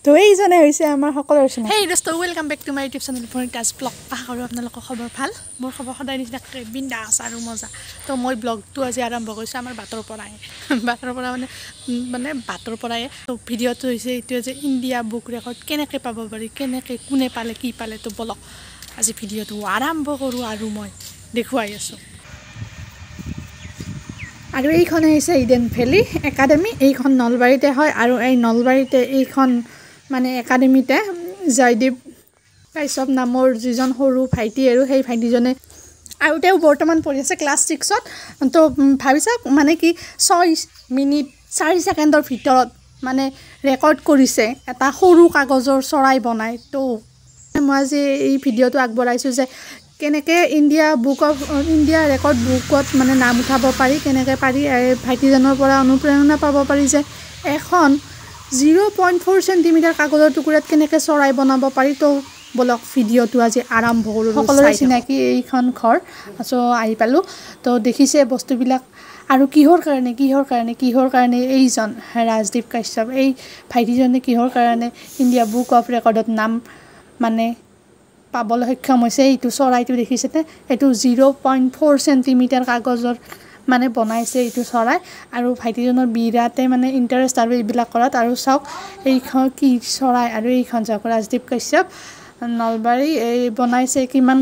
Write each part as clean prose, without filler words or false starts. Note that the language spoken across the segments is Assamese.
তো এইজনে হৈছে আমাৰ সকলোৰ চিনাকি হেই দোস্ত welcome back to my YouTube channel Vanita's vlog আশা কৰোঁ আপোনালোকৰ খবৰ ভাল মোৰ খবৰ সদায় নিচিনাকৈ বিন্দাছ আৰু মজা তো মই ব্লগটো আজি আৰম্ভ কৰিছোঁ আমাৰ বাটৰ পৰাই বাটৰ পৰাই তো ভিডিঅ'টো হৈছে এইটোৱে যে ইণ্ডিয়া বুক ৰেকৰ্ড কেনেকৈ পাব পাৰি কেনেকৈ কোনে পালে কি পালে তো বলক আজি ভিডিঅ'টো আৰম্ভ কৰোঁ আৰু মই দেখুৱাই আছোঁ আৰু এইখন হৈছে ইডেন ভেলী একাডেমি এইখন নলবাৰীতে হয় আৰু এই নলবাৰীতে এইখন মানে একাডেমিতে জয়দীপ কাশ্যপ নামৰ যিজন সৰু ভাইটি আৰু সেই ভাইটিজনে আৰু তেওঁ বৰ্তমান পঢ়ি আছে ক্লাছ 6ত তো ভাবিছা মানে কি 6 মিনিট 4 ছেকেণ্ডৰ ভিতৰত মানে ৰেকৰ্ড কৰিছে এটা সৰু কাগজৰ চৰাই বনাই তো মই আজি এই ভিডিঅ'টো আগবঢ়াইছোঁ যে কেনেকৈ ইণ্ডিয়া ৰেকৰ্ড বুকত মানে নাম উঠাব পাৰি কেনেকৈ পাৰি ভাইটিজনৰ পৰা অনুপ্ৰেৰণা পাব পাৰি যে এখন 0.4 চেণ্টিমিটাৰ কাগজৰ টুকুৰাত কেনেকৈ চৰাই বনাব পাৰি তো বলক ভিডিঅ'টো আজি আৰম্ভ কৰোঁ সকলোৰে চিনাকি এইখন ঘৰ চ' আহি পালোঁ তো দেখিছে বস্তুবিলাক আৰু কিহৰ কাৰণে এইজন ৰাজদীপ কাশ্যপ এই ভাইটিজনে কিহৰ কাৰণে ইণ্ডিয়া বুক অফ ৰেকৰ্ডত নাম মানে পাবলৈ সক্ষম হৈছে এইটো চৰাইটো দেখিছেনে এইটো 0.4 চেণ্টিমিটাৰ কাগজৰ মানে বনাইছে এইটো চৰাই আৰু ভাইটিজনৰ বিৰাটে মানে ইণ্টাৰেষ্ট আৰু এইবিলাক কৰাত আৰু চাওক এইখন কি চৰাই আৰু এইখন চাওক ৰাজদীপ কাশ্যপ নলবাৰী এই বনাইছে কিমান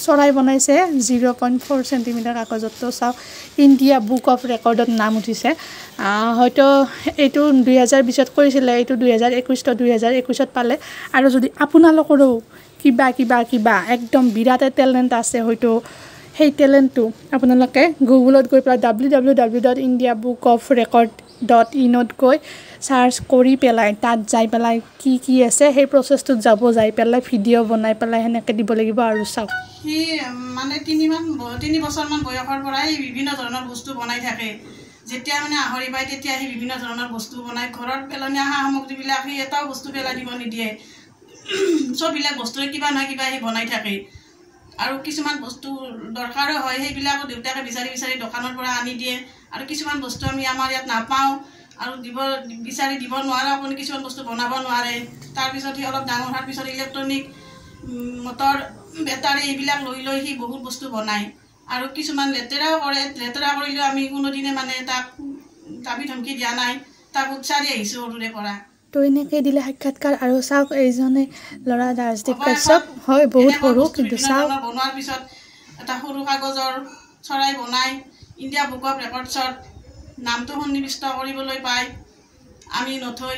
চৰাই বনাইছে 0.4 চেণ্টিমিটাৰ কাগজত তো চাওক ইণ্ডিয়া বুক অফ ৰেকৰ্ডত নাম উঠিছে হয়তো এইটো 2020ত কৰিছিলে এইটো 2021 তো 2021ত পালে আৰু যদি আপোনালোকৰো কিবা একদম বিৰাটে টেলেণ্ট আছে হয়তো সেই টেলেণ্টটো আপোনালোকে গুগলত গৈ পেলাই www.indiabookofrecord.in গৈ সাৰ্চ কৰি পেলাই তাত যাই পেলাই কি আছে সেই প্ৰচেছটোত যাই পেলাই ভিডিঅ' বনাই পেলাই সেনেকৈ দিব লাগিব আৰু চাওক সি মানে 3 বছৰমান বয়সৰ পৰাই বিভিন্ন ধৰণৰ বস্তু বনাই থাকে যেতিয়া মানে আহৰি পায় তেতিয়া সি বিভিন্ন ধৰণৰ বস্তু বনাই ঘৰত পেলনীয়া সামগ্ৰীবিলাক সি এটাও বস্তু পেলাই দিব নিদিয়ে সববিলাক বস্তুৰে কিবা নহয় কিবা সি বনাই থাকে আৰু কিছুমান বস্তু দৰকাৰো হয় সেইবিলাকো দেউতাকে বিচাৰি দোকানৰ পৰা আনি দিয়ে আৰু কিছুমান বস্তু আমি আমাৰ ইয়াত নাপাওঁ আৰু বিচাৰি দিব নোৱাৰা আপুনি কিছুমান বস্তু বনাব নোৱাৰে তাৰপিছত সি অলপ ডাঙৰ হোৱাৰ পিছত ইলেক্ট্ৰনিক মটৰ বেটাৰী এইবিলাক লৈ সি বহুত বস্তু বনায় আৰু কিছুমান লেতেৰা কৰিলেও আমি কোনোদিনে মানে তাক দাবী ধমকি দিয়া নাই তাক উৎসাহ আহিছোঁ সৰুৰে পৰা তো এনেকৈ দিলে সাক্ষাৎকাৰ আৰু চাওক এইজনে ল'ৰা ৰাজদীপ কাশ্যপ হয় বহুত সৰু কিন্তু চাওক বনোৱাৰ পিছত এটা সৰু কাগজৰ চৰাই বনাই ইণ্ডিয়া বুক অফ ৰেকৰ্ডছত নামটো সন্নিৱিষ্ট কৰিবলৈ পাই আমি নথৈ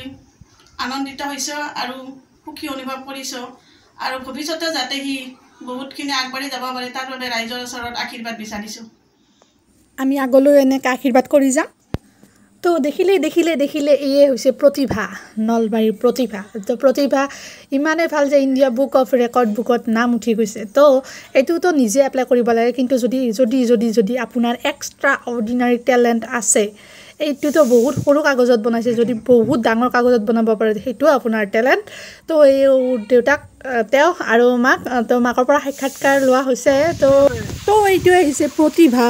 আনন্দিত হৈছোঁ আৰু সুখী অনুভৱ কৰিছোঁ আৰু ভৱিষ্যতে যাতে সি বহুতখিনি আগবাঢ়ি যাব পাৰে তাৰ বাবে ৰাইজৰ ওচৰত আশীৰ্বাদ বিচাৰিছোঁ আমি আগলৈ এনেকৈ আশীৰ্বাদ কৰি যাম তো দেখিলে এয়ে হৈছে প্ৰতিভা নলবাৰীৰ প্ৰতিভা ইমানে ভাল যে ইণ্ডিয়া বুক অফ ৰেকৰ্ড বুকত নাম উঠি গৈছে তো এইটোতো নিজে এপ্লাই কৰিব লাগে কিন্তু যদি আপোনাৰ এক্সট্ৰা অৰ্ডিনাৰী টেলেণ্ট আছে এইটোতো বহুত সৰু কাগজত বনাইছে যদি বহুত ডাঙৰ কাগজত বনাব পাৰে সেইটো আপোনাৰ টেলেণ্ট তো এই দেউতাক তেওঁ আৰু মাকৰ পৰা সাক্ষাৎকাৰ লোৱা হৈছে তো এইটোৱে হৈছে প্ৰতিভা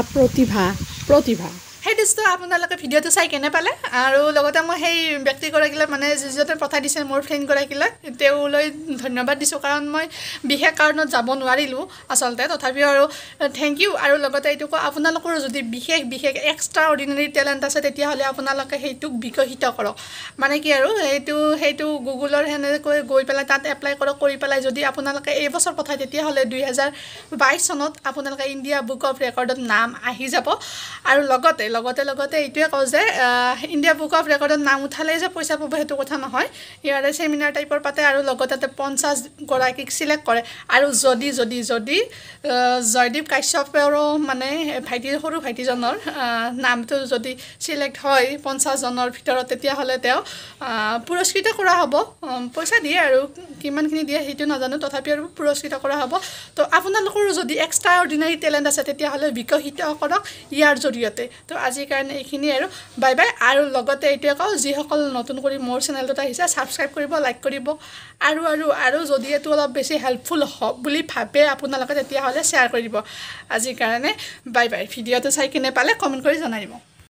সেই দোস্ত আপোনালোকে ভিডিঅ'টো চাই কেনে পালে আৰু লগতে মই সেই ব্যক্তিগৰাকীলৈ মানে যিজনে পঠাই দিছে মোৰ ফ্ৰেণ্ডগৰাকীলৈ তেওঁলৈ ধন্যবাদ দিছোঁ কাৰণ মই বিশেষ কাৰণত যাব নোৱাৰিলোঁ আচলতে তথাপিও আৰু থেংক ইউ আৰু লগতে এইটো আপোনালোকৰ যদি বিশেষ এক্সট্ৰা অৰ্ডিনাৰী টেলেণ্ট আছে তেতিয়াহ'লে আপোনালোকে সেইটোক বিকশিত কৰক মানে কি আৰু সেইটো গুগলৰ সেনেকৈ গৈ পেলাই তাত এপ্লাই কৰি পেলাই যদি আপোনালোকে এইবছৰ পঠায় তেতিয়াহ'লে 2022 চনত আপোনালোকে ইণ্ডিয়া বুক অফ ৰেকৰ্ডত নাম আহি যাব আৰু লগতে এইটোৱে কওঁ যে ইণ্ডিয়া বুক অফ ৰেকৰ্ডত নাম উঠালে যে পইচা পাব সেইটো কথা নহয় ইয়াৰে চেমিনাৰ টাইপৰ পাতে আৰু লগতে 50 গৰাকীক চিলেক্ট কৰে আৰু যদি জয়দীপ কাশ্যপৰো মানে সৰু ভাইটিজনৰ নামটো যদি চিলেক্ট হয় 50 জনৰ ভিতৰত তেতিয়াহ'লে তেওঁ পুৰস্কৃত কৰা হ'ব পইচা দিয়ে আৰু কিমানখিনি দিয়ে সেইটো নাজানো তথাপি আৰু পুৰস্কৃত কৰা হ'ব তো আপোনালোকৰো যদি এক্সট্ৰা অৰ্ডিনাৰী টেলেণ্ট আছে তেতিয়াহ'লে বিকশিত কৰক ইয়াৰ জৰিয়তে তো আজিৰ কাৰণে এইখিনি আৰু বাই আৰু লগতে এইটোৱে কওঁ যিসকল নতুন কৰি মোৰ চেনেলটোত আহিছে ছাবস্ক্ৰাইব কৰিব লাইক কৰিব আৰু যদি এইটো অলপ বেছি হেল্পফুল হ'ব বুলি ভাবে আপোনালোকে তেতিয়াহ'লে শ্বেয়াৰ কৰি দিব আজিৰ কাৰণে বাই ভিডিঅ'টো চাই কিনে পালে কমেণ্ট কৰি জনাই দিব